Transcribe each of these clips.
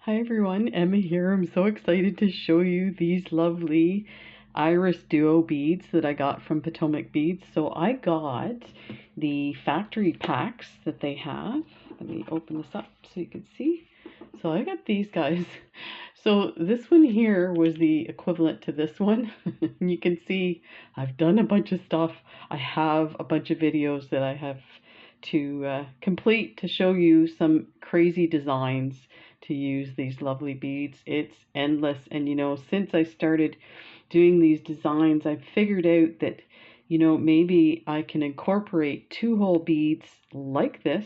Hi everyone, Emma here. I'm so excited to show you these lovely Iris Duo beads that I got from Potomac Beads. So I got the factory packs that they have. Let me open this up so you can see. So I got these guys. So this one here was the equivalent to this one. You can see I've done a bunch of stuff. I have a bunch of videos that I have to complete to show you some crazy designs to use these lovely beads. It's endless. And since I started doing these designs, I've figured out that maybe I can incorporate 2-hole beads like this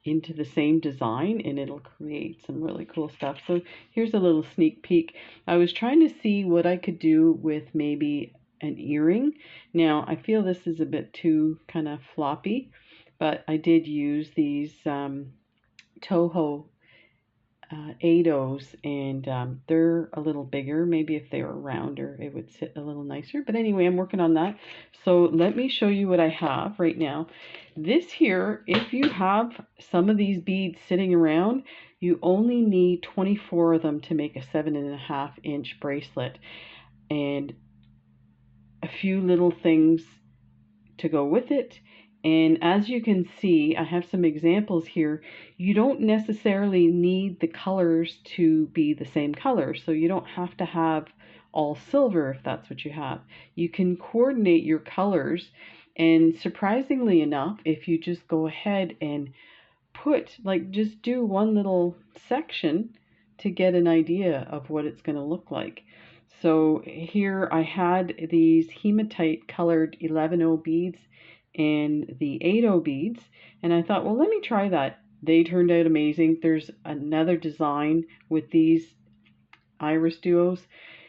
into the same design and it'll create some really cool stuff. So here's a little sneak peek. I was trying to see what I could do with maybe an earring. Now I feel this is a bit too kind of floppy, but I did use these Toho 8Os, and they're a little bigger. Maybe if they were rounder, it would sit a little nicer. But anyway, I'm working on that. So let me show you what I have right now. This here, if you have some of these beads sitting around, you only need 24 of them to make a 7.5-inch bracelet, and a few little things to go with it. And as you can see, I have some examples here. You don't necessarily need the colors to be the same color, so you don't have to have all silver if that's what you have. You can coordinate your colors, and surprisingly enough, if you just go ahead and just do one little section to get an idea of what it's going to look like. So here I had these hematite colored 11O beads and the 8O beads, and I thought, well, let me try that. They turned out amazing. There's another design with these Iris Duos.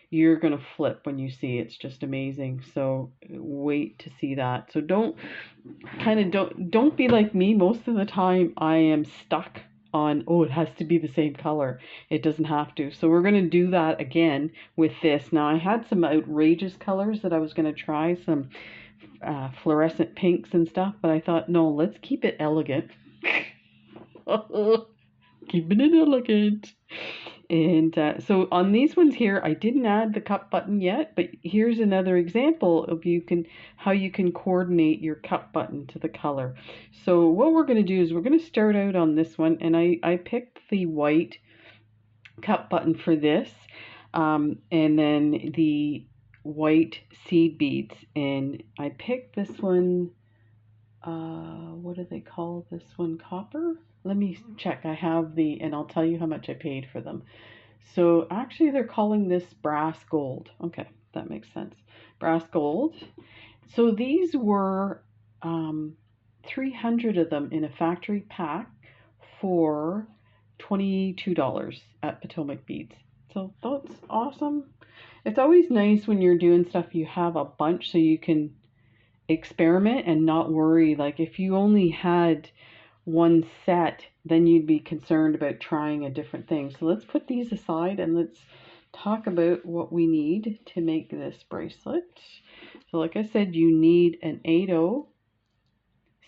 You're gonna flip when you see it. It's just amazing. So wait to see that. So don't be like me. Most of the time I am stuck on, oh, it has to be the same color. It doesn't have to. So we're going to do that again with this. Now I had some outrageous colors that I was going to try, some fluorescent pinks and stuff, but I thought, no, let's keep it elegant. Keeping it elegant. And so on these ones here, I didn't add the cup button yet, but here's another example of how you can coordinate your cup button to the color. So what we're going to do is we're going to start out on this one, and I picked the white cup button for this, and then the white seed beads, and I picked this one, what do they call this one, copper? Let me check. I have and I'll tell you how much I paid for them. So actually they're calling this brass gold. Okay, that makes sense. Brass gold. So these were 300 of them in a factory pack for $22 at Potomac Beads. So that's awesome. It's always nice when you're doing stuff, you have a bunch so you can experiment and not worry. Like if you only had one set, then you'd be concerned about trying a different thing. So let's put these aside and let's talk about what we need to make this bracelet. So like I said, you need an 8O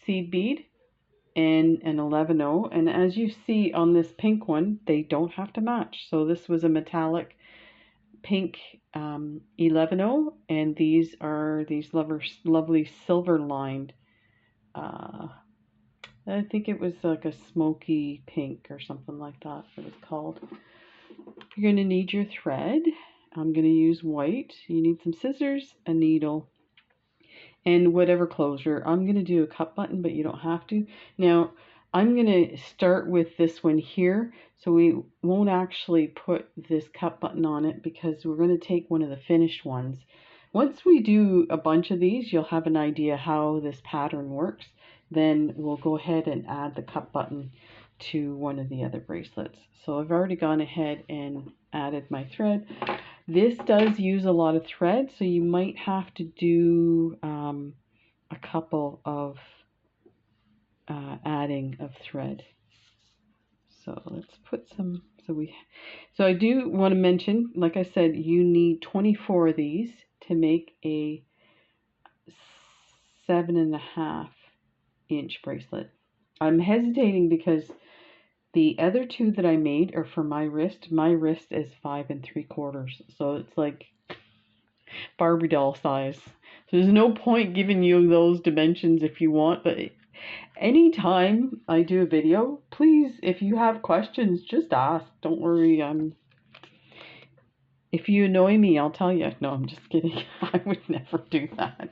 seed bead and an 11O, and as you see on this pink one, they don't have to match. So this was a metallic pink 11O, and these are these lovely silver lined, I think it was like a smoky pink or something like that it was called. You're going to need your thread. I'm going to use white. You need some scissors, a needle, and whatever closure. I'm going to do a cup button, but you don't have to. Now, I'm going to start with this one here, so we won't actually put this cup button on it because we're going to take one of the finished ones. Once we do a bunch of these, you'll have an idea how this pattern works. Then we'll go ahead and add the cup button to one of the other bracelets. So I've already gone ahead and added my thread. This does use a lot of thread, so you might have to do a couple of adding of thread. So let's put some, so I do want to mention, like I said, you need 24 of these to make a 7.5-inch bracelet. I'm hesitating because The other two that I made are for my wrist. My wrist is 5 3/4, so it's like Barbie doll size. So there's no point giving you those dimensions if you want, but anytime I do a video, please, if you have questions, just ask. Don't worry. If you annoy me, I'll tell you. No, I'm just kidding. I would never do that.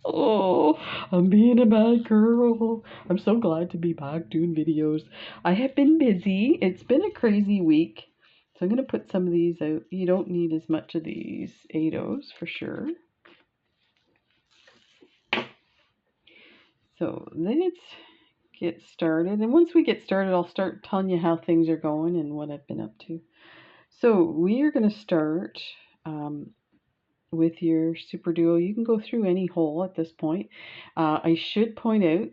Oh, I'm being a bad girl. I'm so glad to be back doing videos. I have been busy. It's been a crazy week. So I'm going to put some of these out. You don't need as much of these 8-0s for sure. So let's get started. And once we get started, I'll start telling you how things are going and what I've been up to. So we are going to start with your Super Duo. You can go through any hole at this point. I should point out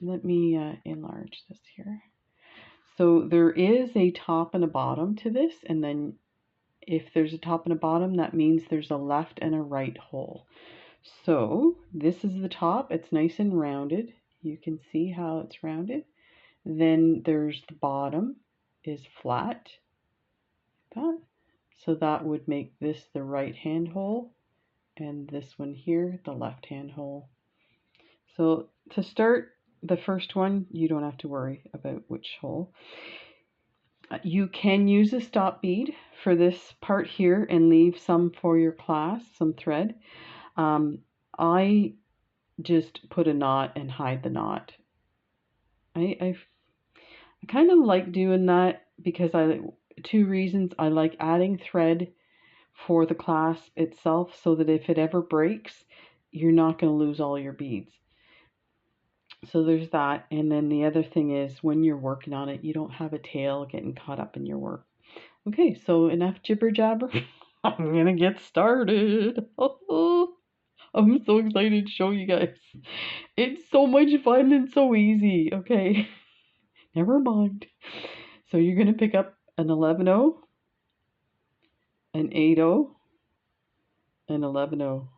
let me enlarge this here. So there is a top and a bottom to this, and then if there's a top and a bottom, that means there's a left and a right hole. So this is the top. It's nice and rounded. You can see how it's rounded. Then there's the bottom is flat. Like that. So that would make this the right hand hole, and this one here the left hand hole. So to start the first one, you don't have to worry about which hole. You can use a stop bead for this part here and leave some for your class, some thread. I just put a knot and hide the knot. I kind of like doing that because two reasons. I like adding thread for the clasp itself so that if it ever breaks, you're not going to lose all your beads. So there's that. And then the other thing is when you're working on it, you don't have a tail getting caught up in your work. Okay, so enough jibber jabber. I'm going to get started. I'm so excited to show you guys. It's so much fun and so easy. Okay, never mind. So you're going to pick up an 11-0, an 8-0, an 11-0.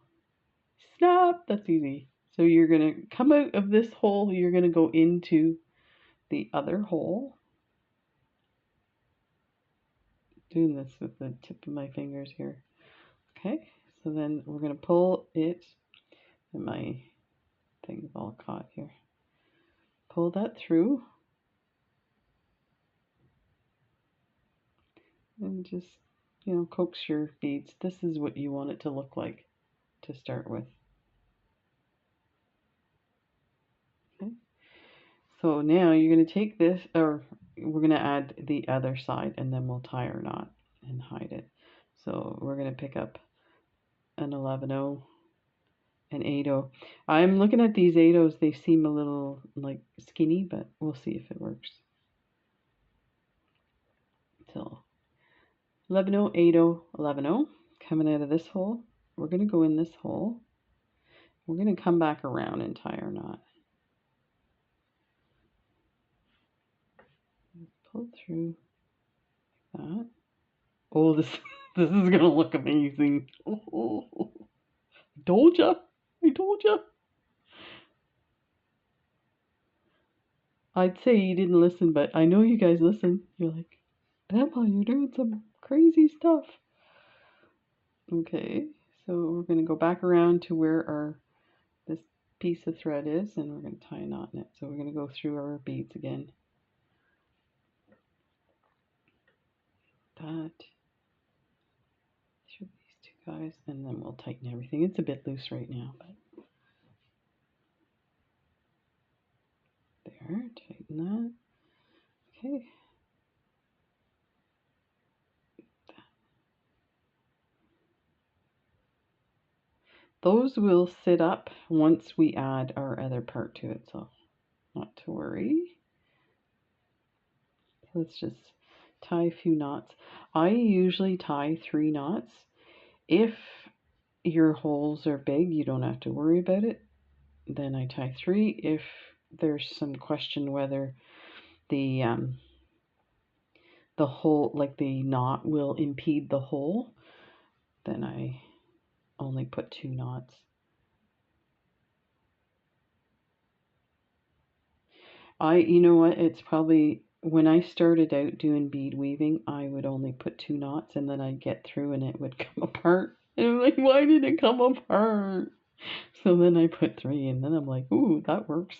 Snap! That's easy. So you're going to come out of this hole. You're going to go into the other hole. Doing this with the tip of my fingers here. Okay, so then we're going to pull it. And my thing's all caught here. Pull that through. And just, coax your beads. This is what you want it to look like to start with. Okay. So now you're going to take this, or we're going to add the other side, and then we'll tie our knot and hide it. So we're going to pick up an 11-0, an 8-0. I'm looking at these 8-0s. They seem a little like skinny, but we'll see if it works. So 11-0, 8-0, 11-0. Coming out of this hole, we're going to go in this hole. We're going to come back around and tie our knot. Pull through like that. Oh, this is going to look amazing. Oh, I told ya. I told ya. I'd say you didn't listen, but I know you guys listen. You're like, Grandpa, you're doing some crazy stuff. Okay, so we're going to go back around to where this piece of thread is, and we're going to tie a knot in it. So we're going to go through our beads again. That through these two guys, and then we'll tighten everything. It's a bit loose right now, but there, tighten that. Okay. Those will sit up once we add our other part to it, so not to worry. Let's just tie a few knots. I usually tie 3 knots. If your holes are big, you don't have to worry about it. Then I tie 3. If there's some question whether the hole, like the knot, will impede the hole, then I only put 2 knots. You know what, it's probably when I started out doing bead weaving, I would only put 2 knots and then I'd get through and it would come apart. And I'm like, why did it come apart? So then I put 3 and then I'm like, ooh, that works.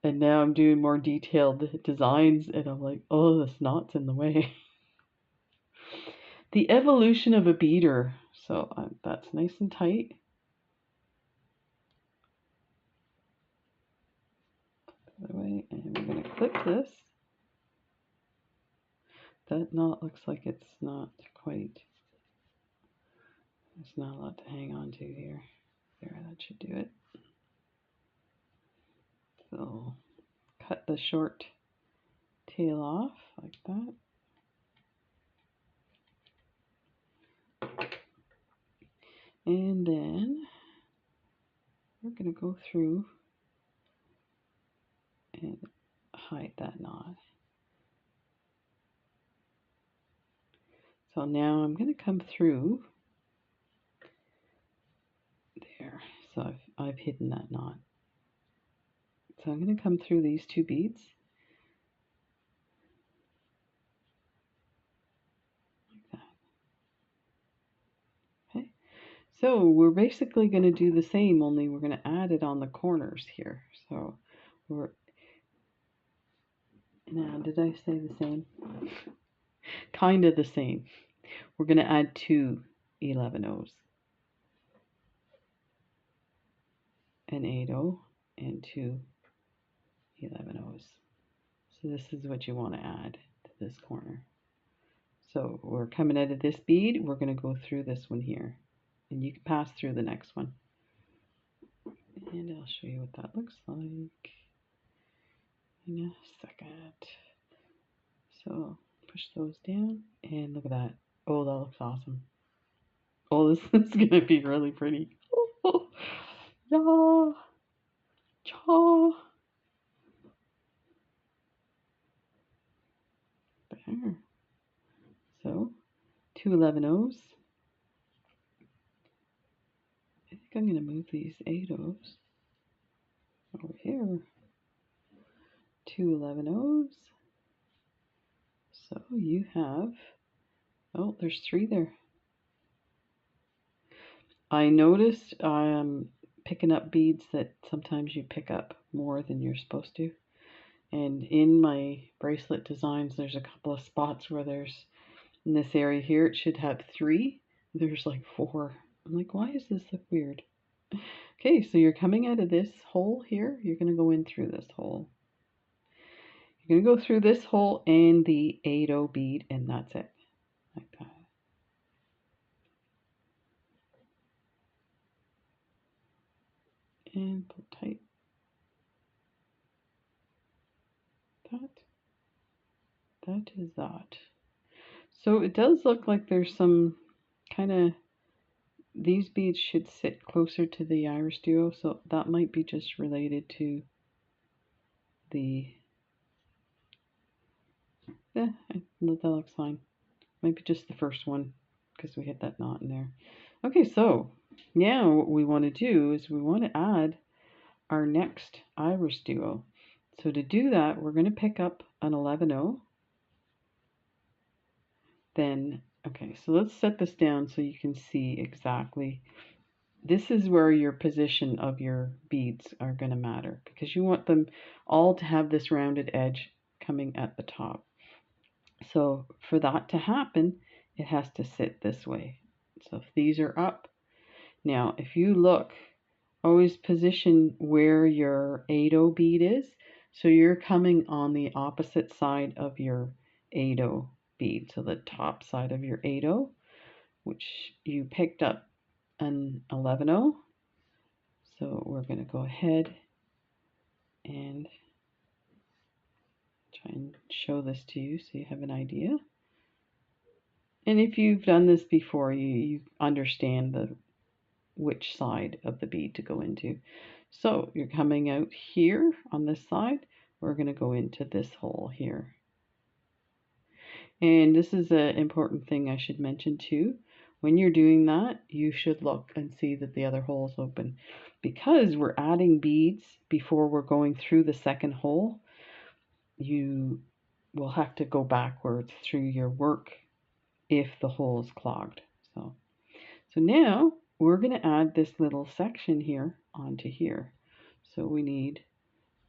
And now I'm doing more detailed designs and I'm like, oh, this knot's in the way. The evolution of a beader. So that's nice and tight. The other way, and we're going to clip this. That knot looks like it's not quite, there's not a lot to hang on to here. There, that should do it. So cut the short tail off like that. And then we're going to go through and hide that knot. So now I'm going to come through there. So I've hidden that knot. So I'm going to come through these 2 beads. Like that. Okay. So we're basically going to do the same, only we're going to add it on the corners here. So we're, now did I say the same? Kind of the same. We're going to add 2 11-0s. An 8-0 and 2 11-0s. So this is what you want to add to this corner. So we're coming out of this bead, we're going to go through this one here. And you can pass through the next one. And I'll show you what that looks like in a second. So push those down and look at that. Oh, that looks awesome. Oh, this is going to be really pretty. Oh, yeah. Cha. There. So 2 11-0s. I think I'm going to move these 8-0s over here. 2 11-0s. So you have, oh, there's 3 there. I noticed picking up beads that sometimes you pick up more than you're supposed to. And in my bracelet designs, there's a couple of spots where there's, in this area here, it should have 3. There's like 4. I'm like, why does this look weird? Okay, so you're coming out of this hole here. You're going to go in through this hole. You're going to go through this hole and the 8-0 bead, and that's it. Like that. And pull tight. That is that. So it does look like there's some kind of, these beads should sit closer to the iris duo, so that might be just related to the, that looks fine. Might be just the first one because we hit that knot in there. Okay, so now what we want to do is we want to add our next iris duo. So to do that, we're going to pick up an 11-0. Then, okay, so let's set this down so you can see exactly. This is where your position of your beads are going to matter because you want them all to have this rounded edge coming at the top. So for that to happen, it has to sit this way. So if these are up, now if you look, always position where your 8-0 bead is. So you're coming on the opposite side of your 8-0 bead. So the top side of your 8-0, which you picked up an 11-0. So we're going to go ahead and try and show this to you so you have an idea. And if you've done this before, you understand which side of the bead to go into. So you're coming out here on this side. We're going to go into this hole here. And this is an important thing I should mention too. When you're doing that, you should look and see that the other hole is open. Because we're adding beads before we're going through the second hole, you will have to go backwards through your work if the hole is clogged. So now we're going to add this little section here onto here. So we need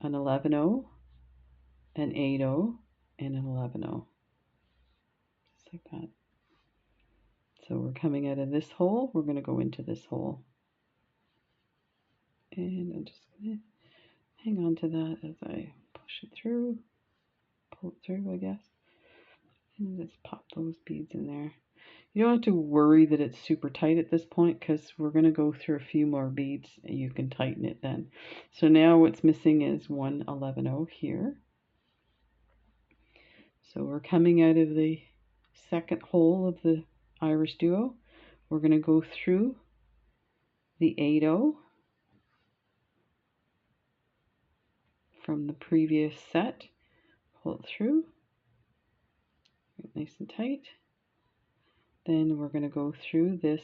an 11-0, an 8-0, and an 11-0. Just like that. So we're coming out of this hole, we're going to go into this hole. And I'm just going to hang on to that as I push it through, pull it through, I guess. And just pop those beads in there. You don't have to worry that it's super tight at this point because we're going to go through a few more beads and you can tighten it then. So now what's missing is one 11-0 here. So we're coming out of the second hole of the iris duo. We're going to go through the 8-0 from the previous set, pull it through, nice and tight. Then we're going to go through this,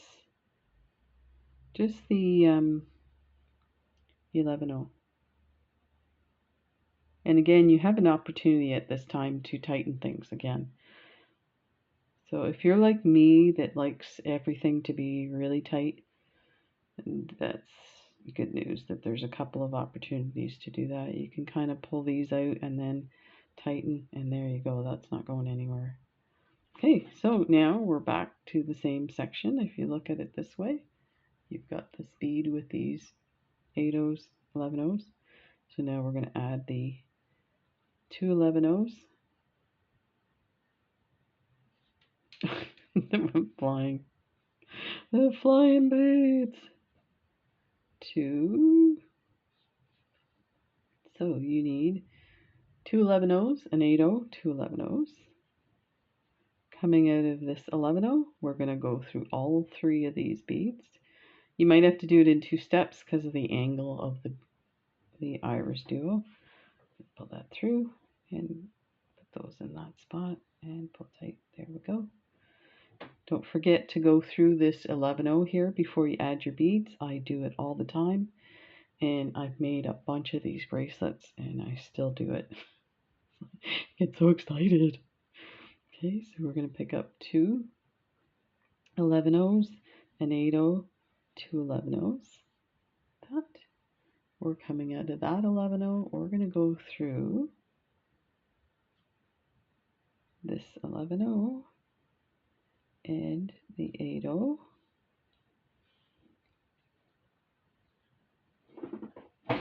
just the 11-0. And again, you have an opportunity at this time to tighten things again. So if you're like me that likes everything to be really tight, that's good news that there's a couple of opportunities to do that. You can kind of pull these out and then tighten, and there you go. That's not going anywhere. Okay, so now we're back to the same section. If you look at it this way, you've got the bead with these 8-0s, 11-0s. So now we're going to add the 2 11-0s. They went flying. The flying beads. 2. So you need 2 11-0s, an 8-0, 2 11-0s. Coming out of this 11-0, we're going to go through all 3 of these beads. You might have to do it in 2 steps because of the angle of the iris duo. Pull that through and put those in that spot and pull tight. There we go. Don't forget to go through this 11-0 here before you add your beads. I do it all the time, and I've made a bunch of these bracelets and I still do it. Get so excited. Okay, so we're going to pick up 2 11-0s, an 8-0, 2 11-0s. That. We're coming out of that 11-0. We're going to go through this 11-0 and the 8-0. Bring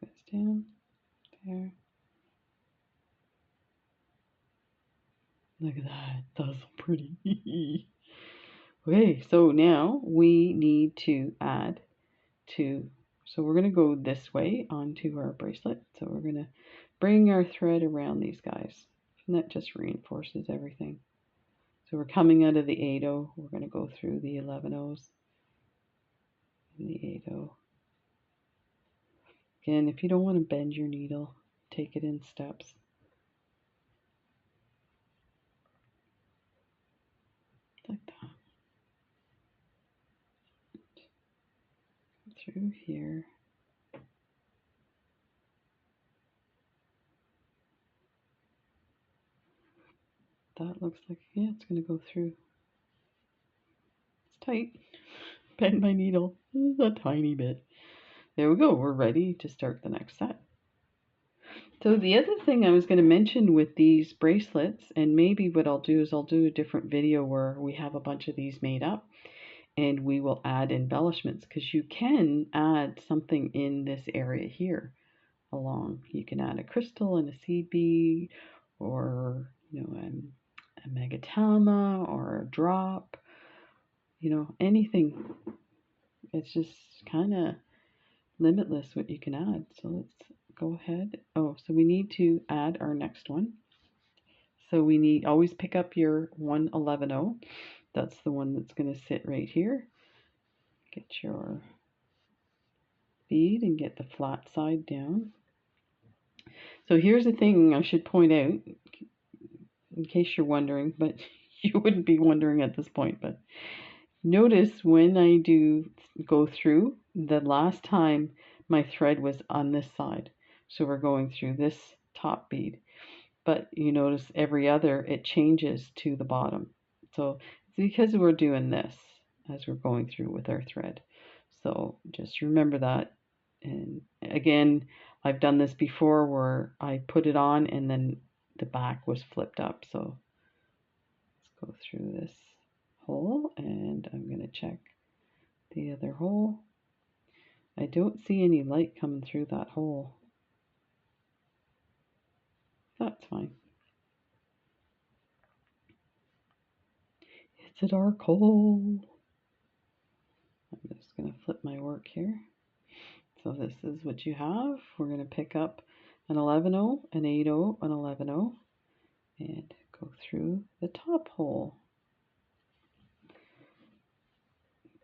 those guys down there. Look at that. That's pretty. Okay, so now we need to add 2. So we're going to go this way onto our bracelet. So we're going to bring our thread around these guys. And that just reinforces everything. So we're coming out of the 8-0. We're going to go through the 11-0s and the 8-0. Again, if you don't want to bend your needle, take it in steps. Like that. Through here. That looks like, yeah, it's going to go through. It's tight. Bend my needle a tiny bit. There we go. We're ready to start the next set. So the other thing I was going to mention with these bracelets, and maybe what I'll do is I'll do a different video where we have a bunch of these made up and we will add embellishments, because you can add something in this area here along. You can add a crystal and a seed bead, or a megatama or a drop, anything. It's just kind of limitless what you can add. So let's go ahead. Oh, so we need to add our next one. So we need, always pick up your 1 11-0. That's the one that's going to sit right here. Get your bead and get the flat side down. So here's the thing I should point out, in case you're wondering, but you wouldn't be wondering at this point, but notice when I do go through, the last time my thread was on this side. So we're going through this top bead. But you notice every other, it changes to the bottom. So it's because we're doing this as we're going through with our thread. So just remember that. And again, I've done this before where I put it on and then the back was flipped up. So let's go through this hole and I'm going to check the other hole. I don't see any light coming through that hole. That's fine. It's a dark hole. I'm just going to flip my work here. So this is what you have. We're going to pick up an 11-0, an 8-0, an 11-0, and go through the top hole.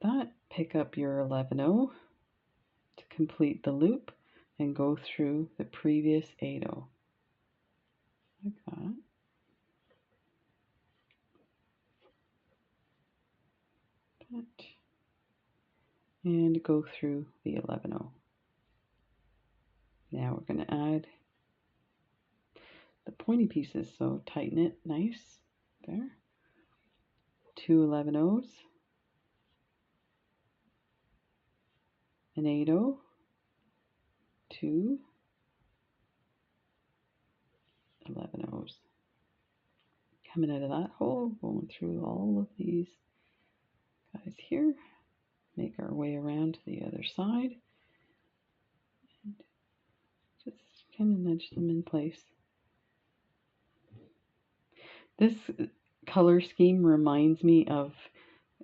That, pick up your 11-0 to complete the loop and go through the previous 8-0. Like that. That. And go through the 11-0. Now we're going to add the pointy pieces, so tighten it nice there. 2 11-0s, an 8-0, 2 11-0s. Coming out of that hole, going through all of these guys here, make our way around to the other side, and just kind of nudge them in place. This color scheme reminds me of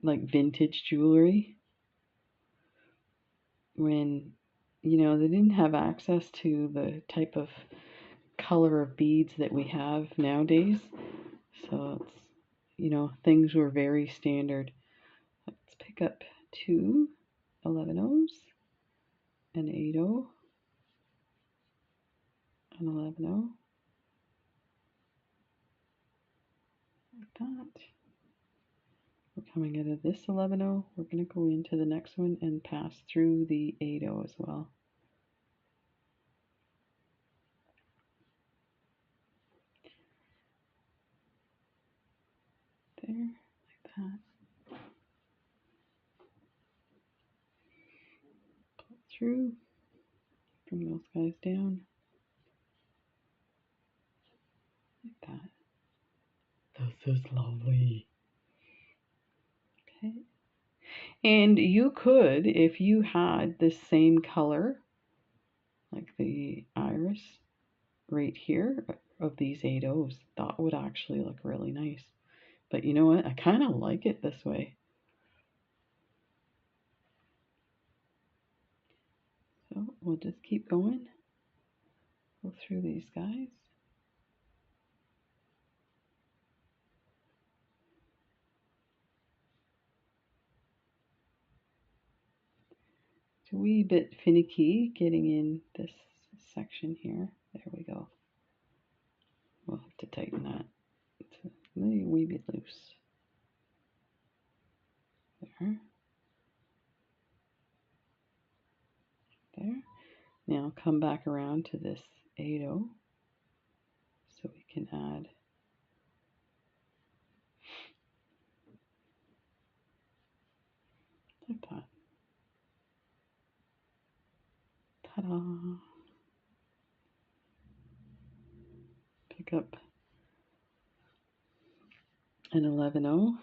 like vintage jewelry, when they didn't have access to the type of color of beads that we have nowadays. So it's, things were very standard. Let's pick up 2 11-0s, an 8-0, an 11-0, like that. We're coming out of this 11-0. We're going to go into the next one and pass through the 8-0 as well. There, like that. Pull through, bring those guys down, like that. This is lovely. Okay. And you could, if you had the same color, like the iris right here of these 8-0s, that would actually look really nice. But you know what? I kind of like it this way. So we'll just keep going. Go through these guys. It's a wee bit finicky getting in this section here. There we go. We'll have to tighten that. It's a wee bit loose. There. There. Now come back around to this 8-0 so we can add like that. Ta-da! Pick up an 11-0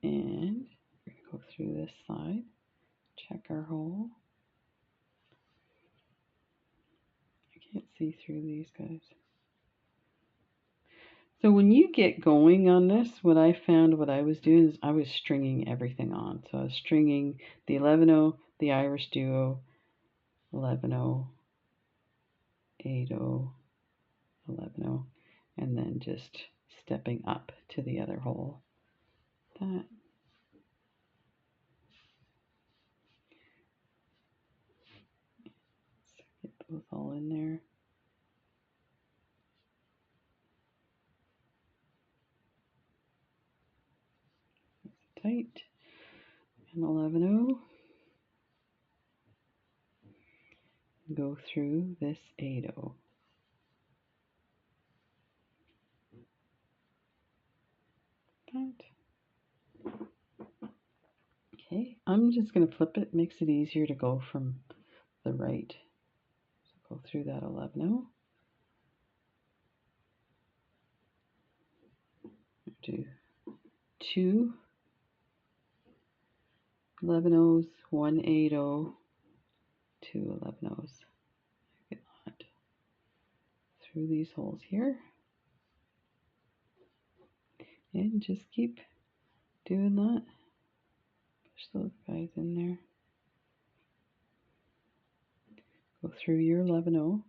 and we're going to go through this side, check our hole. I can't see through these guys. So when you get going on this, what I found what I was doing is I was stringing everything on. So I was stringing the 11-0, the Irish Duo, 11-0, 8-0, 11-0, and then just stepping up to the other hole. That. Let's get those all in there. Tight. And 11-0. go through this 8/0. Okay, I'm just going to flip it. Makes it easier to go from the right. So go through that 11/0. Do 2 11/0s, 1 8/0, 2 11/0s. Get that through these holes here. And just keep doing that. Push those guys in there. Go through your 11/0.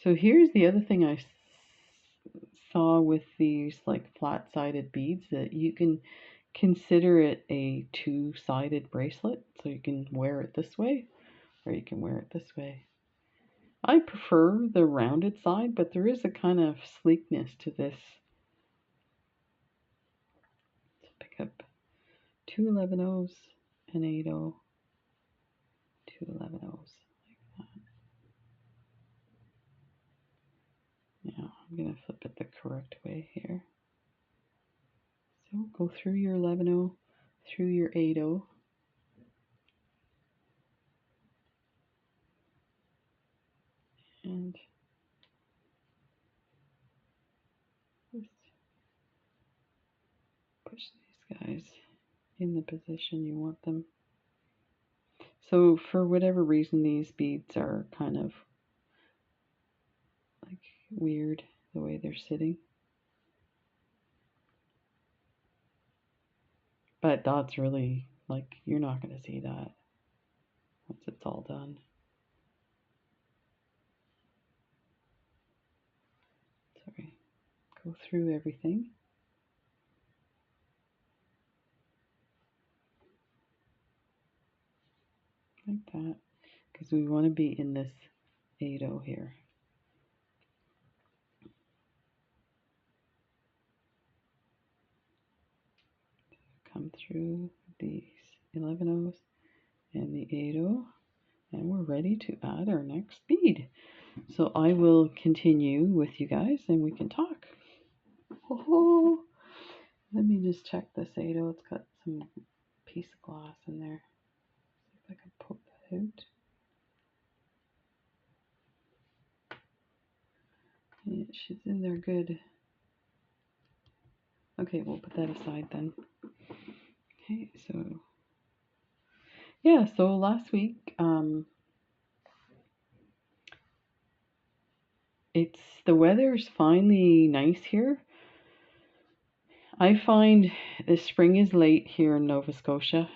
So here's the other thing I saw with these like flat-sided beads, that you can consider it a two-sided bracelet. So you can wear it this way or you can wear it this way. I prefer the rounded side, but there is a kind of sleekness to this. So pick up 2 11/0s, an 8/0, 2 11/0s, like that. Now I'm going to flip it the correct way here. So go through your 11/0, through your 8/0. And just push these guys in the position you want them. So for whatever reason, these beads are kind of like weird the way they're sitting. But that's really, like, you're not going to see that once it's all done. Sorry. Go through everything. Like that. Because we want to be in this 8/0 here. Come through these 11/0s and the 8/0. And we're ready to add our next bead. So I will continue with you guys and we can talk. Oh, let me just check this 8/0. It's got some piece of glass in there. See if I can poke that out. Yeah, she's in there good. Okay, we'll put that aside then. Okay, so yeah, so last week, the weather's finally nice here. I find the spring is late here in Nova Scotia,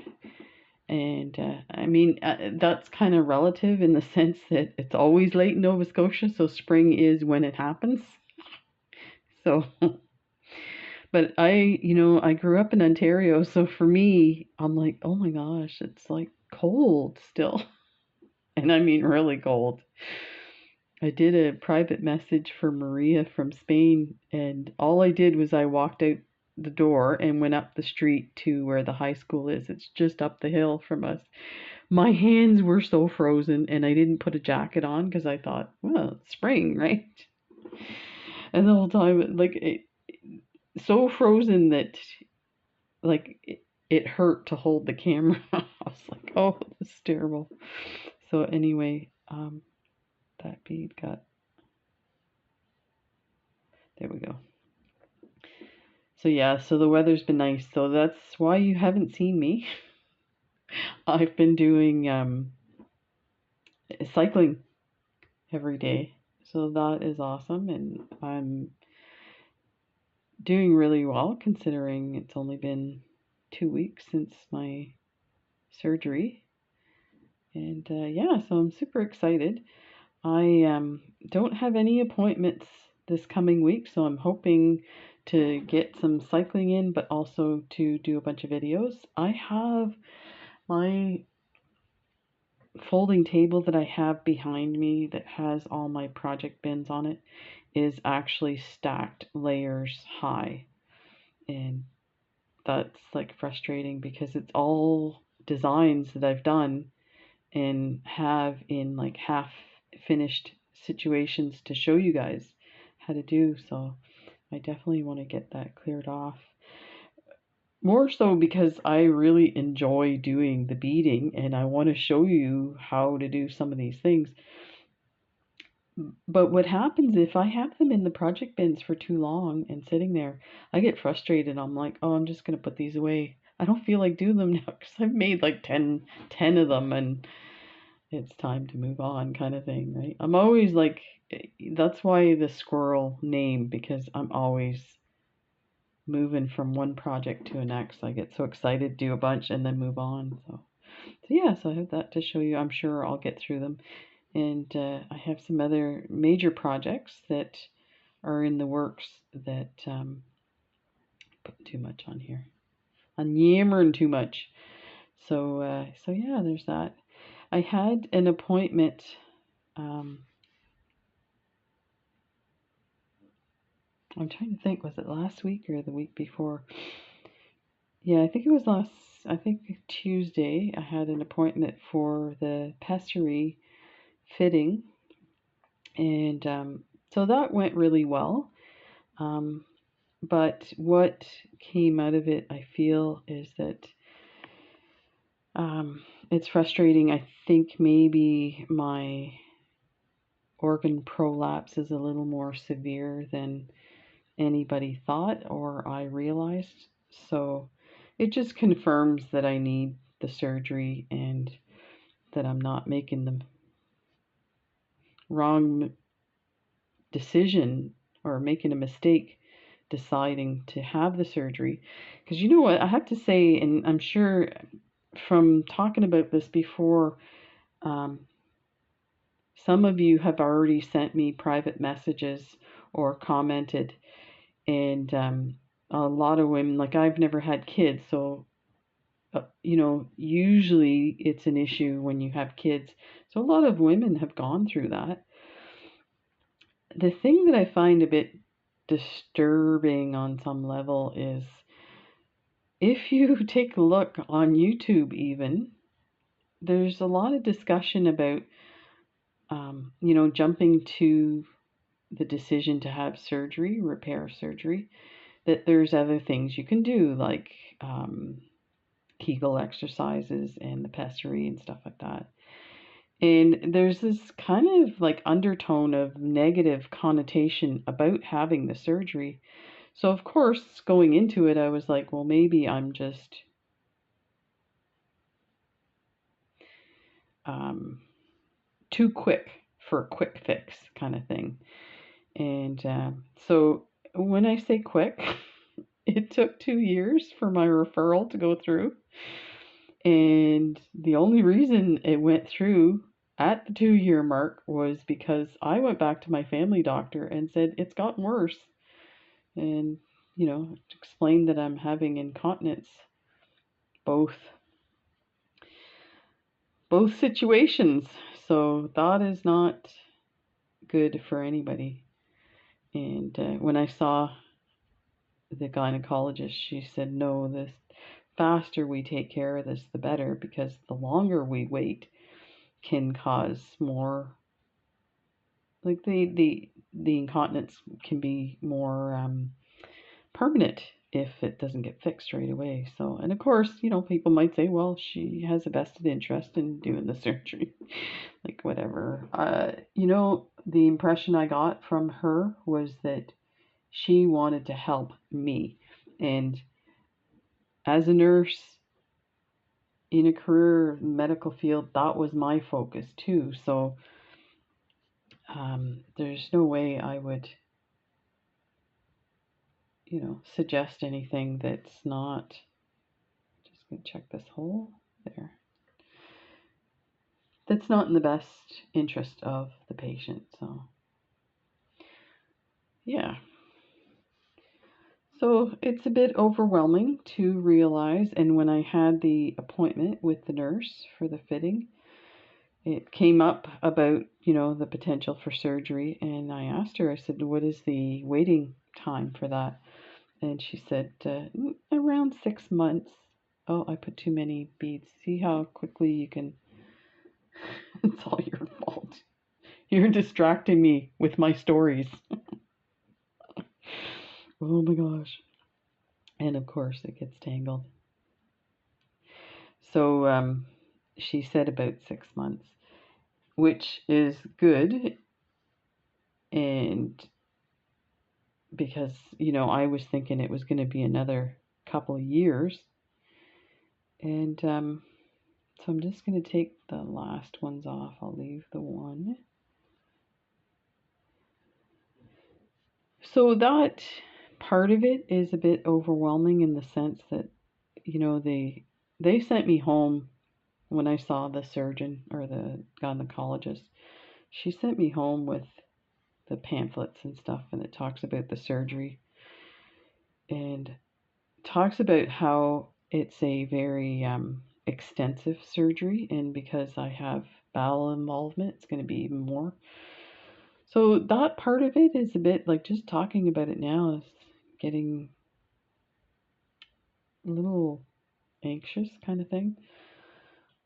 and I mean that's kind of relative in the sense that it's always late in Nova Scotia, so spring is when it happens. So, but I grew up in Ontario, so for me, I'm like, oh my gosh, it's like cold still, and I mean really cold. I did a private message for Maria from Spain, and all I did was I walked out the door and went up the street to where the high school is. It's just up the hill from us. My hands were so frozen, and I didn't put a jacket on because I thought, well, it's spring, right? And the whole time, like, so frozen that, like, it hurt to hold the camera. I was like, oh, this is terrible. So anyway, that bead got, there we go. So yeah, so the weather's been nice, so that's why you haven't seen me. I've been doing cycling every day, so that is awesome, and I'm doing really well considering it's only been 2 weeks since my surgery. And yeah, so I'm super excited. I don't have any appointments this coming week, so I'm hoping to get some cycling in, but also to do a bunch of videos. I have my folding table that I have behind me that has all my project bins on it is actually stacked layers high. And that's like frustrating because it's all designs that I've done and have in like half finished situations to show you guys how to do. So I definitely want to get that cleared off. More so because I really enjoy doing the beading and I want to show you how to do some of these things. But what happens if I have them in the project bins for too long and sitting there, I get frustrated. I'm like, oh, I'm just going to put these away. I don't feel like doing them now because I've made like 10 of them and it's time to move on kind of thing, right? I'm always like, that's why the squirrel name, because I'm always moving from one project to the next. I get so excited, do a bunch, and then move on. So yeah, so I have that to show you. I'm sure I'll get through them. And I have some other major projects that are in the works that putting too much on here. I'm yammering too much. So yeah, there's that. I had an appointment. Um, I'm trying to think, was it last week or the week before? Yeah, I think it was I think Tuesday. I had an appointment for the pessary fitting, and so that went really well. Um, but what came out of it, I feel, is that it's frustrating. I think maybe my organ prolapse is a little more severe than anybody thought or I realized. So it just confirms that I need the surgery and that I'm not making the wrong decision or making a mistake deciding to have the surgery. Because you know what, I have to say, and I'm sure from talking about this before, um, some of you have already sent me private messages or commented, and a lot of women, like I've never had kids, so usually it's an issue when you have kids. So a lot of women have gone through that. The thing that I find a bit disturbing on some level is if you take a look on YouTube, even, there's a lot of discussion about, jumping to the decision to have surgery, repair surgery, that there's other things you can do, like Kegel exercises and the pessary and stuff like that. And there's this kind of like undertone of negative connotation about having the surgery. So, of course, going into it, I was like, well, maybe I'm just too quick for a quick fix kind of thing. And so when I say quick, it took 2 years for my referral to go through. And the only reason it went through at the 2 year mark was because I went back to my family doctor and said it's gotten worse. And, explained that I'm having incontinence, both situations. So that is not good for anybody. And when I saw the gynecologist, she said, no, the faster we take care of this, the better, because the longer we wait can cause more, like the incontinence can be more permanent if it doesn't get fixed right away. So, and of course, people might say, well, she has a vested interest in doing the surgery, like whatever. The impression I got from her was that she wanted to help me. And as a nurse in a career medical field, that was my focus too. So there's no way I would, suggest anything that's not, just going to check this hole there, that's not in the best interest of the patient. So, yeah. So it's a bit overwhelming to realize. And when I had the appointment with the nurse for the fitting, it came up about, the potential for surgery. And I asked her, I said, what is the waiting time for that? And she said, around 6 months. Oh, I put too many beads. See how quickly you can. It's all your fault. You're distracting me with my stories. Oh my gosh. And of course, it gets tangled. So she said about 6 months, which is good. And because, I was thinking it was going to be another couple of years. And so I'm just going to take the last ones off. I'll leave the one. So that part of it is a bit overwhelming in the sense that, they sent me home when I saw the surgeon or the gynecologist. She sent me home with the pamphlets and stuff, and it talks about the surgery and talks about how it's a very extensive surgery, and because I have bowel involvement, it's going to be even more. So that part of it is a bit like, just talking about it now is getting a little anxious kind of thing.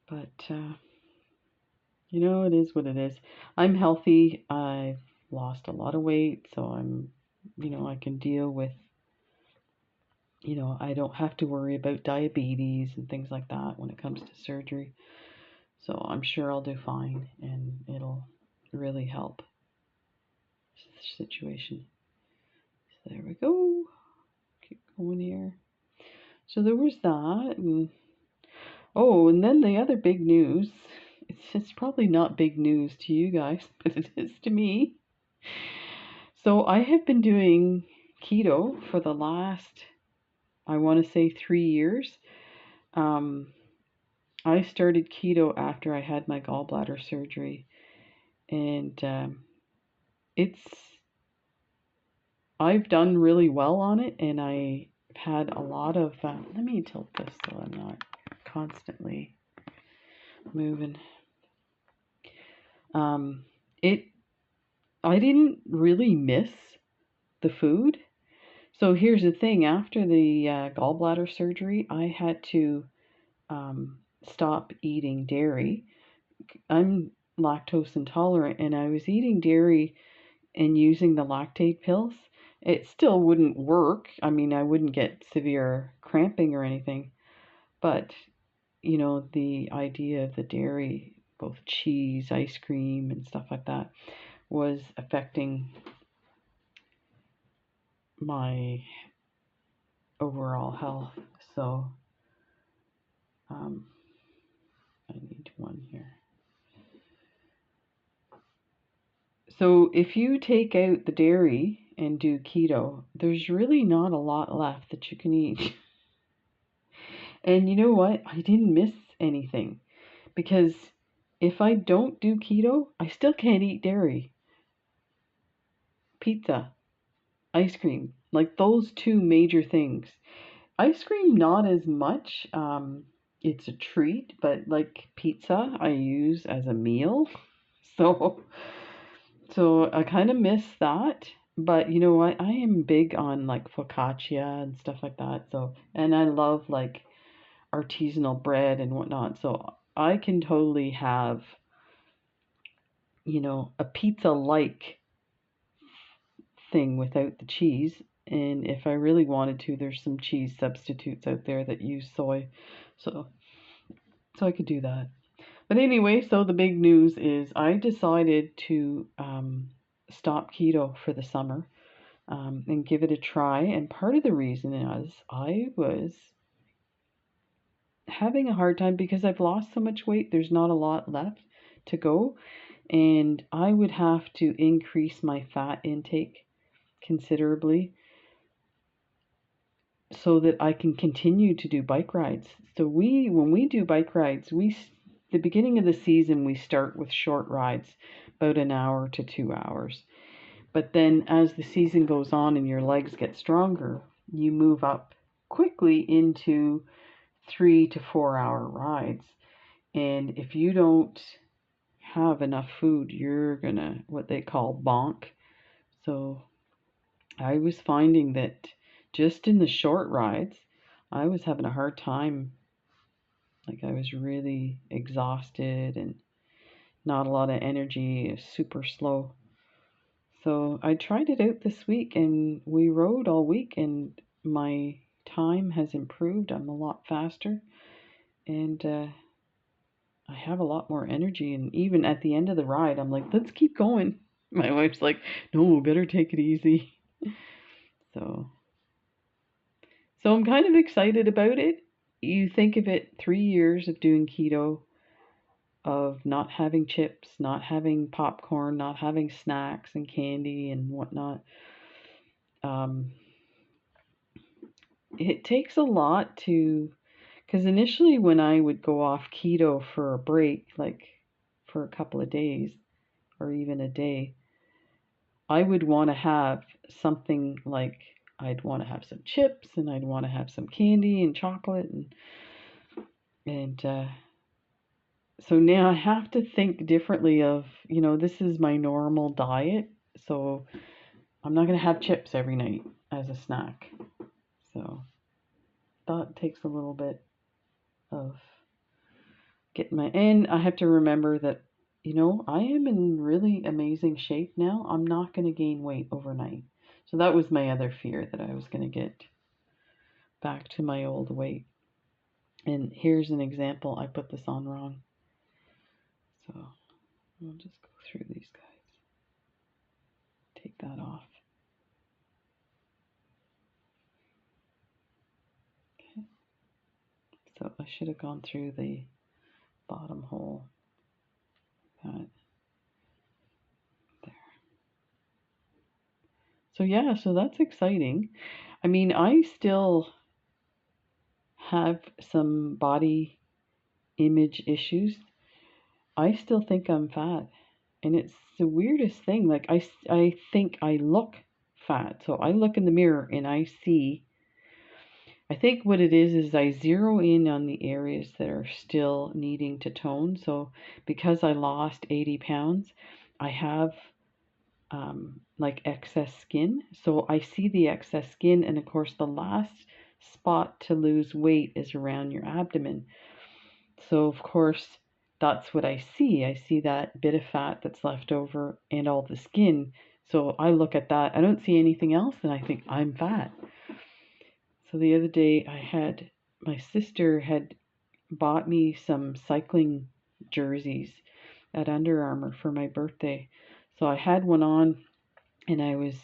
But, it is what it is. I'm healthy. I've lost a lot of weight, so I can deal with, I don't have to worry about diabetes and things like that when it comes to surgery. So I'm sure I'll do fine, and it'll really help the situation. So there we go. Keep going here. So there was that, and then the other big news. It's probably not big news to you guys, but it is to me. So I have been doing keto for the last, I want to say, 3 years. I started keto after I had my gallbladder surgery, and I've done really well on it, and I've had a lot of. Let me tilt this so I'm not constantly moving. I didn't really miss the food. So here's the thing: after the gallbladder surgery, I had to stop eating dairy. I'm lactose intolerant, and I was eating dairy and using the lactate pills. It still wouldn't work. I mean, I wouldn't get severe cramping or anything, but the idea of the dairy, both cheese, ice cream, and stuff like that, was affecting my overall health. So I need one here. So if you take out the dairy and do keto, there's really not a lot left that you can eat. And you know what? I didn't miss anything, because if I don't do keto, I still can't eat dairy. Pizza, ice cream, like those two major things. Ice cream, not as much. It's a treat, but like pizza, I use as a meal. So, so I kind of miss that. But you know what? I am big on like focaccia and stuff like that. So, and I love like artisanal bread and whatnot. So I can totally have, a pizza like thing without the cheese. And if I really wanted to, there's some cheese substitutes out there that use soy. So I could do that. But anyway, so the big news is I decided to stop keto for the summer, and give it a try. And part of the reason is I was having a hard time because I've lost so much weight. There's not a lot left to go. And I would have to increase my fat intake considerably so that I can continue to do bike rides. So when we do bike rides, the beginning of the season, we start with short rides, about an hour to 2 hours. But then as the season goes on and your legs get stronger, you move up quickly into 3 to 4 hour rides. And if you don't have enough food, you're gonna, what they call, bonk. So I was finding that just in the short rides, I was having a hard time. Like I was really exhausted and not a lot of energy, super slow. So I tried it out this week and we rode all week and my time has improved. I'm a lot faster and I have a lot more energy. And even at the end of the ride, I'm like, let's keep going. My wife's like, no, better take it easy. So, so I'm kind of excited about it. You think of it 3 years of doing keto, of not having chips, not having popcorn, not having snacks and candy and whatnot. Um, it takes a lot to, because initially when I would go off keto for a break, like for a couple of days or even a day, I would want to have something like I'd want to have some chips and I'd want to have some candy and chocolate and so now I have to think differently of, this is my normal diet, so I'm not going to have chips every night as a snack. So that takes a little bit of getting and I have to remember that, I am in really amazing shape now. I'm not going to gain weight overnight. So that was my other fear, that I was going to get back to my old weight. And here's an example. I put this on wrong. So I'll just go through these guys. Take that off. Okay. So I should have gone through the bottom hole. That there. So yeah, so that's exciting. I mean, I still have some body image issues. I still think I'm fat. And it's the weirdest thing. Like, I think I look fat. So I look in the mirror and I see. I think what it is I zero in on the areas that are still needing to tone. So because I lost 80 pounds, I have like excess skin. So I see the excess skin. And of course, the last spot to lose weight is around your abdomen. So, of course, that's what I see. I see that bit of fat that's left over and all the skin. So I look at that. I don't see anything else and I think I'm fat. So the other day my sister had bought me some cycling jerseys at Under Armour for my birthday. So I had one on and I was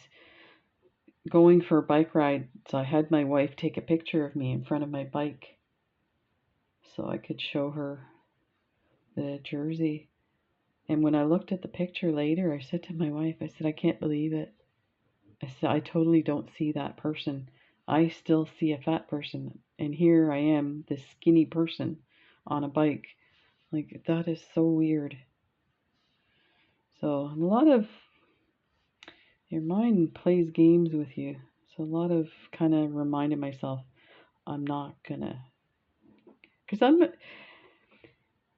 going for a bike ride. So I had my wife take a picture of me in front of my bike so I could show her the jersey. And when I looked at the picture later, I said to my wife, I said, I can't believe it. I said, I totally don't see that person. I still see a fat person. And here I am, this skinny person on a bike. Like, that is so weird. So, a lot of your mind plays games with you. So, a lot of kind of reminding myself, I'm not gonna. Because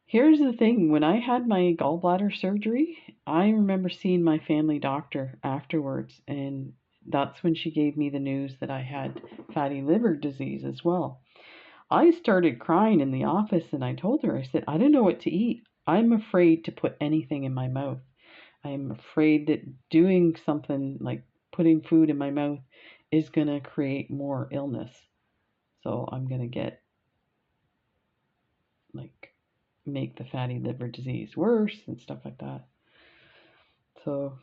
here's the thing, when I had my gallbladder surgery, I remember seeing my family doctor afterwards, and that's when she gave me the news that I had fatty liver disease as well. I started crying in the office and I told her, I said, I don't know what to eat. I'm afraid to put anything in my mouth. I'm afraid that doing something like putting food in my mouth is going to create more illness. So I'm going to get like make the fatty liver disease worse and stuff like that. So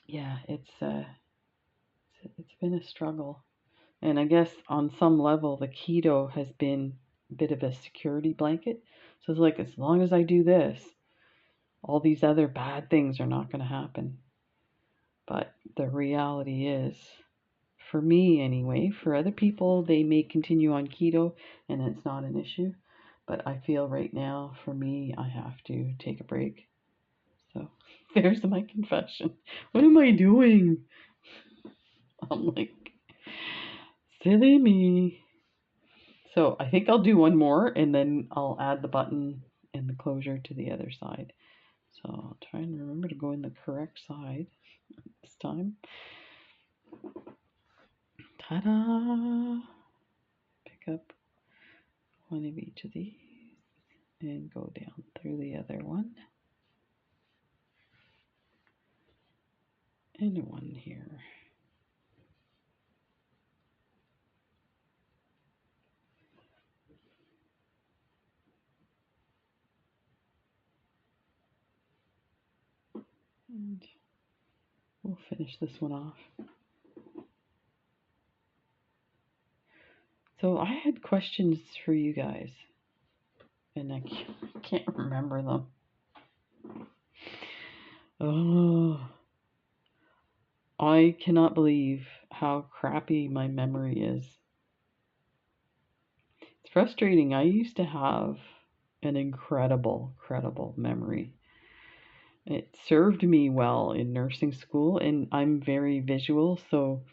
yeah, it's been a struggle. And I guess on some level the keto has been a bit of a security blanket. So it's like as long as I do this, all these other bad things are not going to happen. But the reality is, for me anyway, for other people they may continue on keto and it's not an issue. But I feel right now, for me, I have to take a break. So there's my confession. What am I doing? I'm like, silly me. So I think I'll do one more and then I'll add the button and the closure to the other side. So I'll try and remember to go in the correct side this time. Ta-da! Pick up one of each of these and go down through the other one. And one here. And we'll finish this one off. So I had questions for you guys, and I can't remember them. Oh, I cannot believe how crappy my memory is. It's frustrating. I used to have an incredible memory. It served me well in nursing school, and I'm very visual, so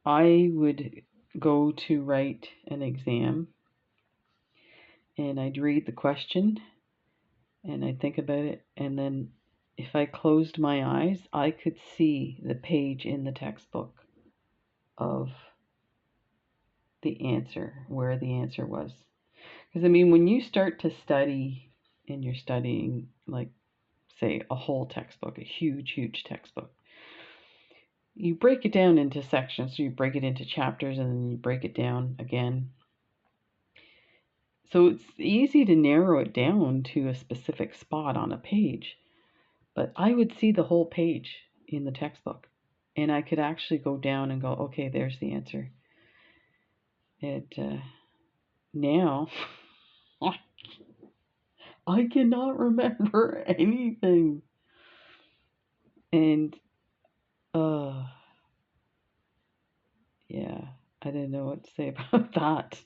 I would go to write an exam and I'd read the question and I'd think about it, and then if I closed my eyes, I could see the page in the textbook of the answer, where the answer was. Because I mean, when you start to study and you're studying, like, say, a whole textbook, a huge textbook, you break it down into sections. So you break it into chapters and then you break it down again. So it's easy to narrow it down to a specific spot on a page. But I would see the whole page in the textbook. And I could actually go down and go, okay, there's the answer. And now I cannot remember anything. And yeah, I didn't know what to say about that.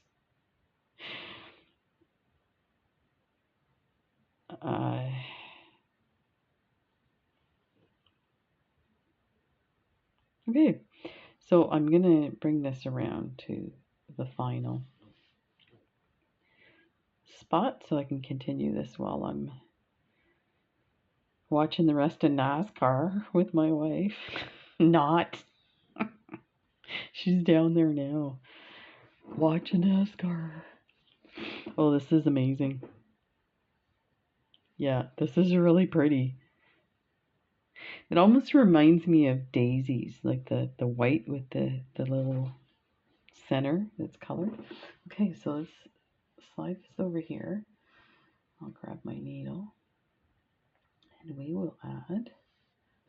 Okay, so I'm gonna bring this around to the final spot so I can continue this while I'm watching the rest of NASCAR with my wife. Not. She's down there now watching NASCAR. Oh, this is amazing. Yeah, this is really pretty. It almost reminds me of daisies, like the white with the little center that's colored. Okay, so let's slide this over here. I'll grab my needle and we will add,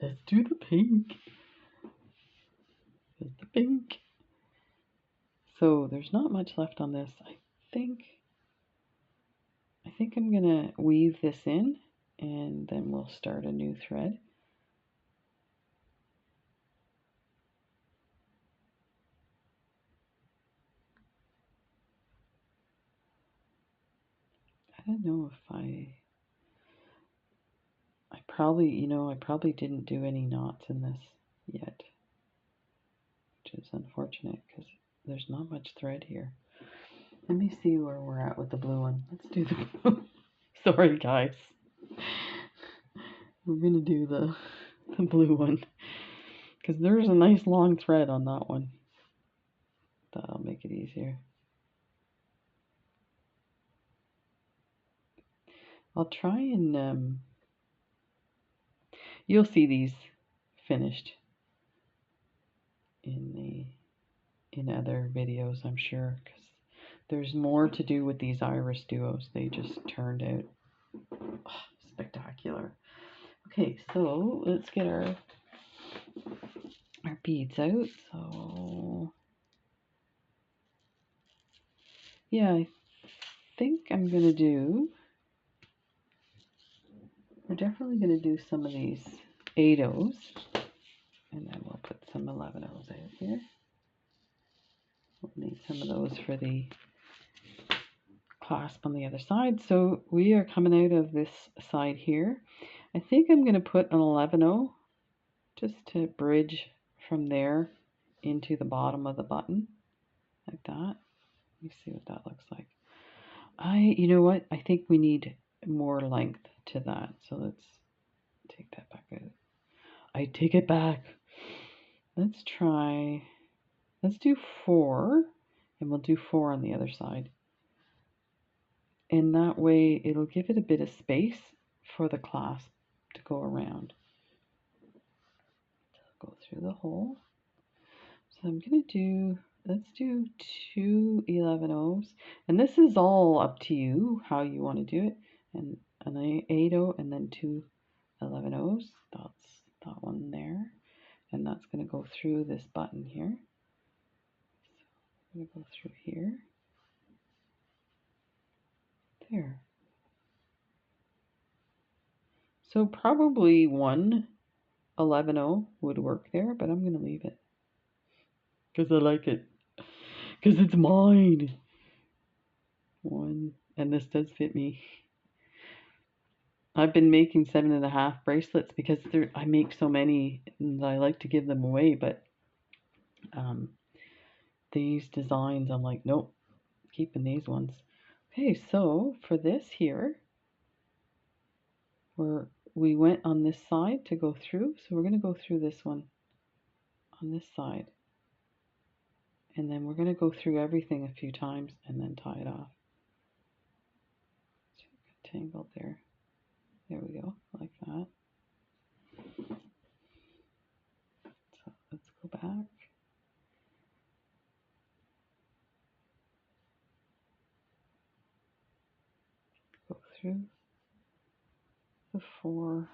let's do the pink. There's the pink. So there's not much left on this. I think I'm gonna weave this in and then we'll start a new thread. I don't know if I probably didn't do any knots in this yet, which is unfortunate because there's not much thread here. Let me see where we're at with the blue one. Let's do the blue. Sorry, guys. We're going to do the blue one because there's a nice long thread on that one. That'll make it easier. I'll try and you'll see these finished in other videos, I'm sure, because there's more to do with these iris duos. They just turned out spectacular. Okay, so let's get our beads out. So yeah, I think I'm gonna do, we're definitely gonna do some of these 8-ohs, and then we'll put some 11-ohs out here. We'll need some of those for the clasp on the other side. So we are coming out of this side here. I think I'm going to put an 11-oh just to bridge from there into the bottom of the button, like that. Let me see what that looks like. You know what? I think we need more length to that. So let's take that back out. I take it back. Let's try Let's do 4, and we'll do 4 on the other side. And that way it'll give it a bit of space for the clasp to go around. Go through the hole. So I'm going to do, let's do 2 11/0s. And this is all up to you how you want to do it. And an 8/0 and then 2 11/0s. That's that one there. And that's going to go through this button here. So I'm going to go through here. There. So probably 1 11/0 would work there, but I'm going to leave it. Because I like it. Because it's mine. 1. And this does fit me. I've been making 7.5 bracelets because I make so many and I like to give them away, but these designs, I'm like, nope, keeping these ones. Okay, so for this here, we went on this side to go through, so we're going to go through this one on this side. And then we're going to go through everything a few times and then tie it off. So tangled there. There we go, like that. So let's go back. Go through the 4.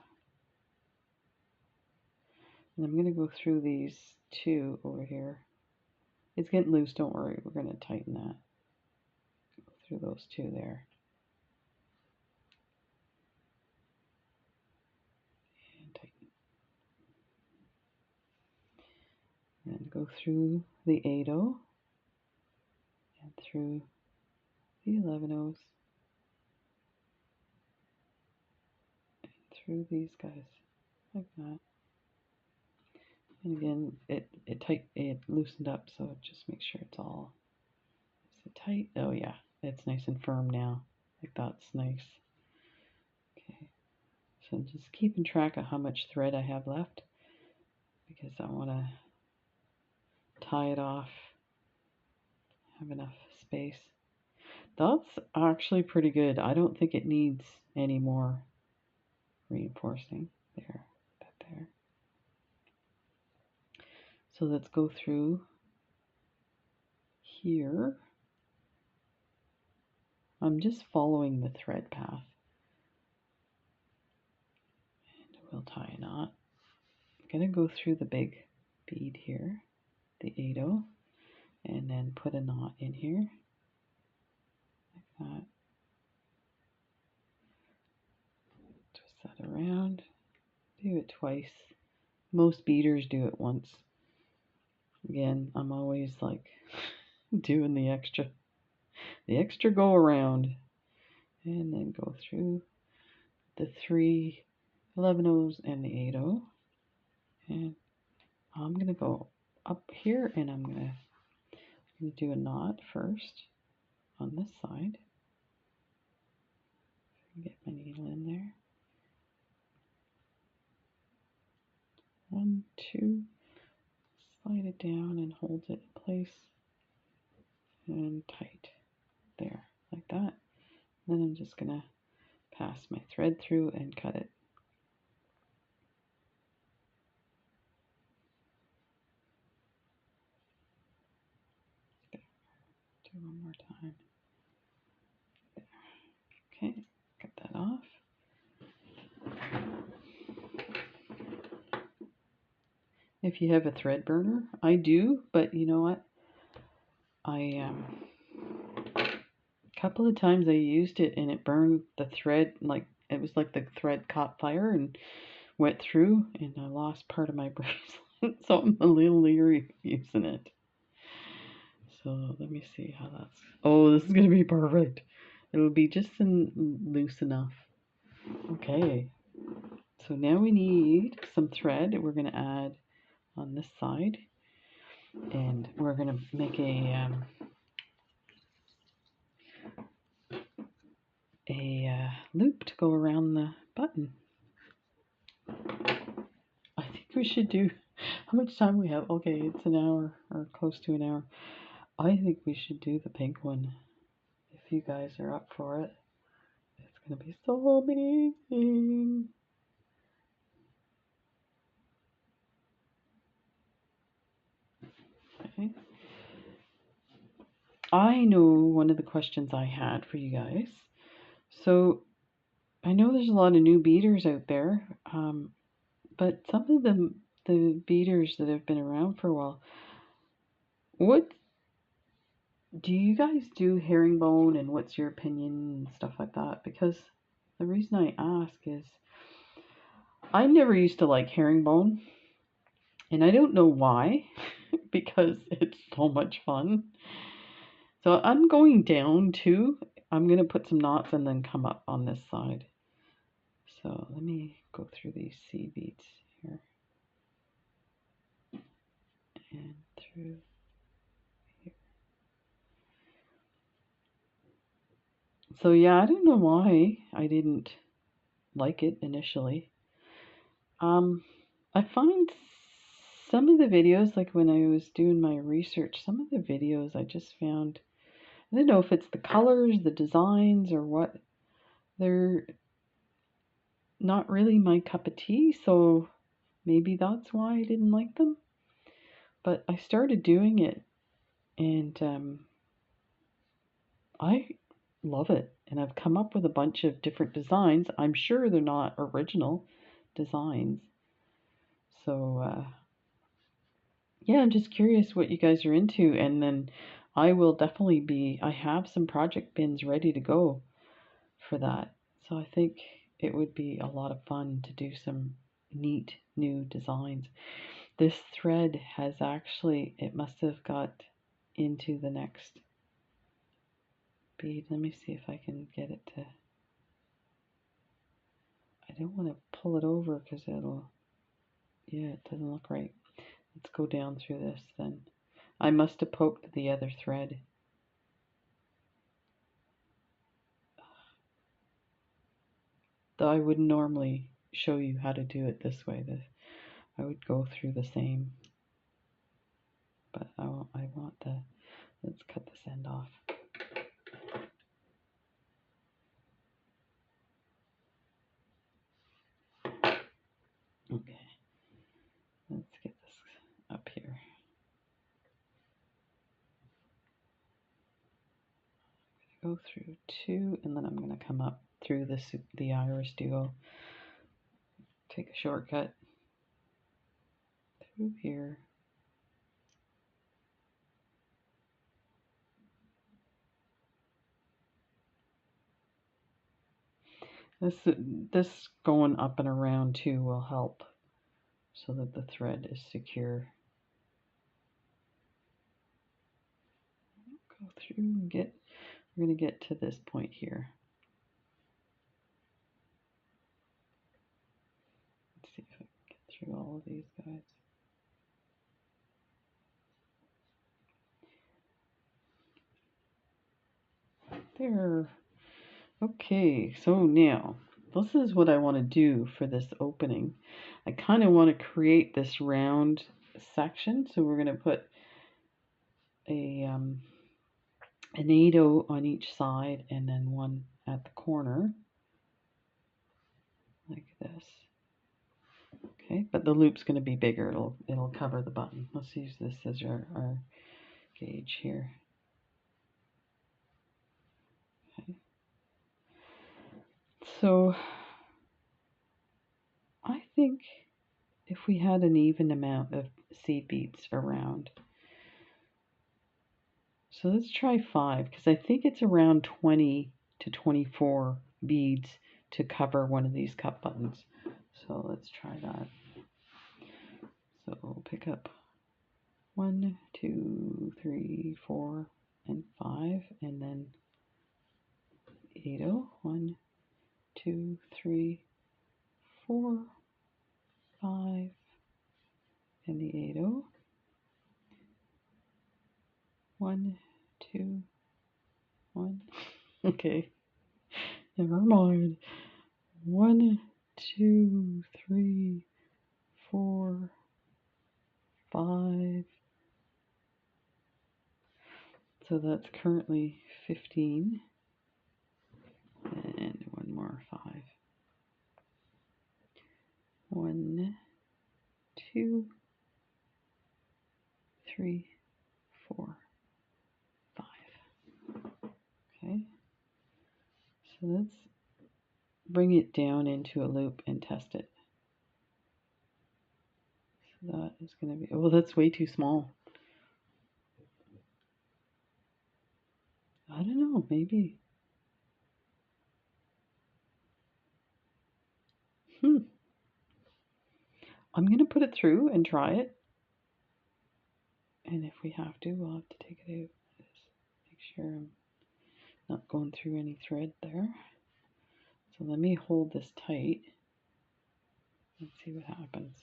And I'm going to go through these 2 over here. It's getting loose, don't worry. We're going to tighten that. Go through those 2 there. And tighten. And go through the 8/0 and through the 11/0s and through these guys like that. And again, it loosened up, so just make sure it's all tight. Oh yeah, it's nice and firm now. Like that's nice. Okay, so I'm just keeping track of how much thread I have left because I want to tie it off, have enough space. That's actually pretty good. I don't think it needs any more reinforcing there. So let's go through here. I'm just following the thread path. And we'll tie a knot. I'm going to go through the big bead here, the 8/0, and then put a knot in here, like that. Twist that around. Do it twice. Most beaders do it once. Again, I'm always like doing the extra go around, and then go through the 3 11/0s and the 8/0, and I'm gonna go up here and I'm gonna do a knot first on this side. Get my needle in there. 1, 2, slide it down and hold it in place and tight there, like that. Then I'm just gonna pass my thread through and cut it. There. Do one more time. There. Okay, cut that off. If you have a thread burner, I do, but you know what? A couple of times I used it and it burned the thread, like it was like the thread caught fire and went through, and I lost part of my bracelet, so I'm a little leery of using it. So let me see how that's. Oh, this is gonna be perfect. It'll be just loose enough. Okay. So now we need some thread. We're gonna add on this side, and we're gonna make a loop to go around the button. I think we should do How much time we have? Okay, it's an hour or close to an hour. I think we should do the pink one if you guys are up for it. It's gonna be so amazing. Okay. I know one of the questions I had for you guys. So I know there's a lot of new beaders out there, but some of the beaders that have been around for a while, what do you guys do herringbone and what's your opinion and stuff like that? Because the reason I ask is I never used to like herringbone, and I don't know why, because it's so much fun. So I'm going down too. I'm going to put some knots and then come up on this side. So let me go through these seed beads here and through here. So yeah, I don't know why I didn't like it initially. I find some of the videos, like when I was doing my research, some of the videos I just found, I don't know if it's the colors, the designs, or what, they're not really my cup of tea, so maybe that's why I didn't like them. But I started doing it, and I love it. And I've come up with a bunch of different designs. I'm sure they're not original designs. So, yeah, I'm just curious what you guys are into. And then I will definitely I have some project bins ready to go for that. So I think it would be a lot of fun to do some neat new designs. This thread has actually, it must have got into the next bead. Let me see if I can get it to, I don't want to pull it over because it'll, yeah, it doesn't look right. Let's go down through this then. I must have poked the other thread. Though I would normally show you how to do it this way. I would go through the same. But I want the, let's cut this end off. Okay, let's get this up here. Go through two, and then I'm going to come up through the iris duo. Take a shortcut through here. This going up and around too will help so that the thread is secure. Go through and we're going to get to this point here. Let's see if I can get through all of these guys. There. Okay, so now this is what I want to do for this opening. I kind of want to create this round section, so we're going to put an 8/0 on each side and then one at the corner like this. Okay, but the loop's going to be bigger. It'll cover the button. Let's use this as our gauge here. Okay. So I think if we had an even amount of seed beads around, so let's try 5 because I think it's around 20 to 24 beads to cover one of these cup buttons. So let's try that. So we'll pick up 1, 2, 3, 4, and 5, and then 8/0. 1, 2, 3, 4, 5, and the 8/0. 1, 2, 1. Okay, never mind. 1, 2, 3, 4, 5. So that's currently 15. And one more 5. 1, 2, 3, 4, 5. Okay. So let's bring it down into a loop and test it. So that is going to be, oh, that's way too small. I don't know, maybe. I'm going to put it through and try it. And if we have to, we'll have to take it out. Just make sure I'm not going through any thread there. So let me hold this tight and see what happens.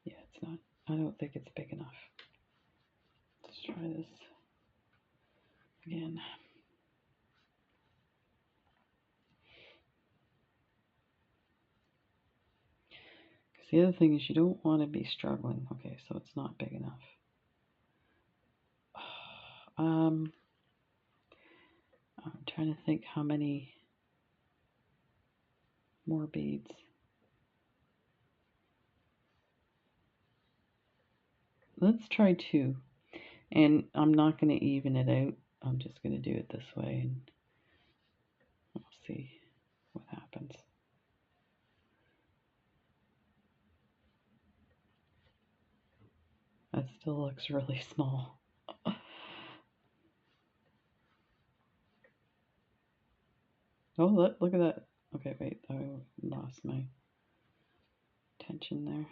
Yeah, it's not, I don't think it's big enough. Let's try this again. Because the other thing is you don't want to be struggling. Okay, so it's not big enough. I'm trying to think how many more beads. Let's try 2. And I'm not going to even it out. I'm just going to do it this way and we'll see what happens. That still looks really small. Oh, look at that. Okay, wait, I lost my tension there.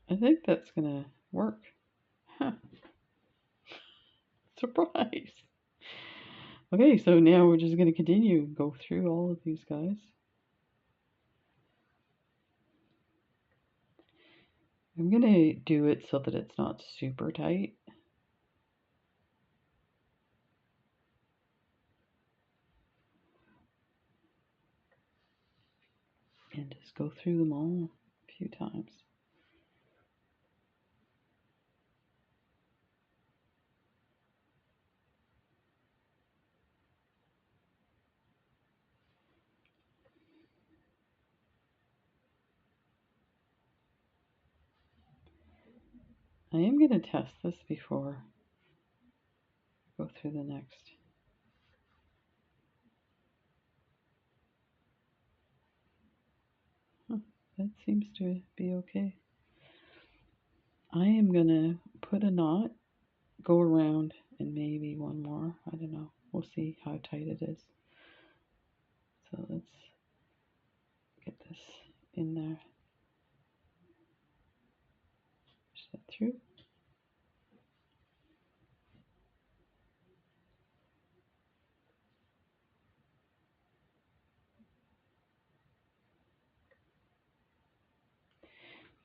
I think that's gonna work. Huh. Surprise! Okay, so now we're just gonna continue, go through all of these guys. I'm gonna do it so that it's not super tight. And just go through them all a few times. I am going to test this before I go through the next. Huh, that seems to be okay. I am going to put a knot, go around, and maybe one more. I don't know. We'll see how tight it is. So let's get this in there. Push that through.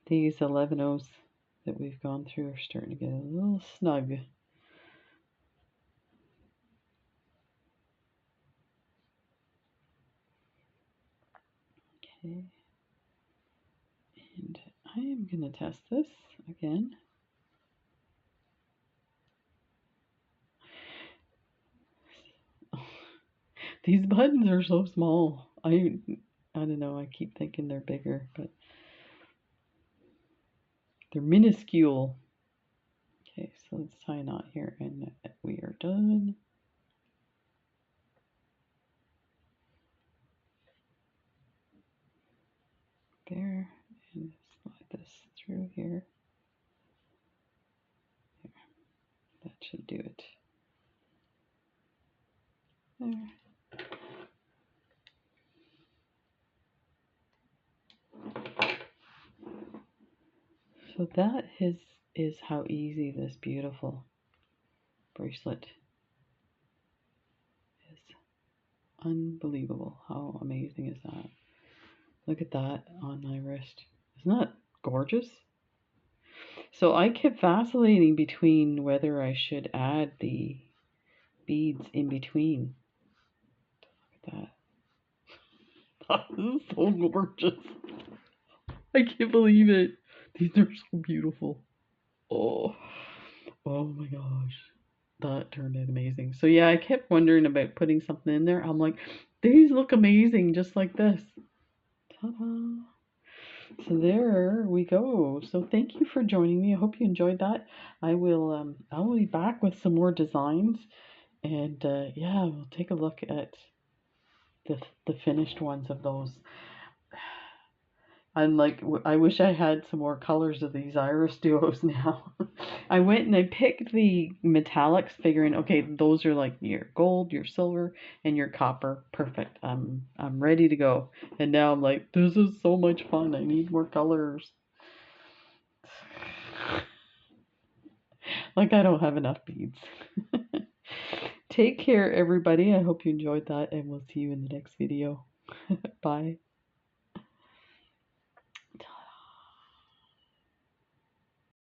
These 11 O's that we've gone through are starting to get a little snug. Okay. And I am going to test this again. These buttons are so small. I don't know, I keep thinking they're bigger, but they're minuscule. Okay, so let's tie a knot here and we are done. There, and slide this through here. There. That should do it. There. So that is how easy this beautiful bracelet is. Unbelievable. How amazing is that? Look at that on my wrist. Isn't that gorgeous? So I kept vacillating between whether I should add the beads in between. Look at that. That is so gorgeous. I can't believe it. These are so beautiful. Oh, oh my gosh. That turned out amazing. So yeah, I kept wondering about putting something in there. I'm like, these look amazing just like this. Ta-da. So there we go. So thank you for joining me. I hope you enjoyed that. I'll be back with some more designs, and yeah, we'll take a look at the finished ones of those. I'm like, I wish I had some more colors of these iris duos now. I went and I picked the metallics, figuring, okay, those are like your gold, your silver, and your copper. Perfect. I'm ready to go. And now I'm like, this is so much fun. I need more colors. Like I don't have enough beads. Take care, everybody. I hope you enjoyed that, and we'll see you in the next video. Bye.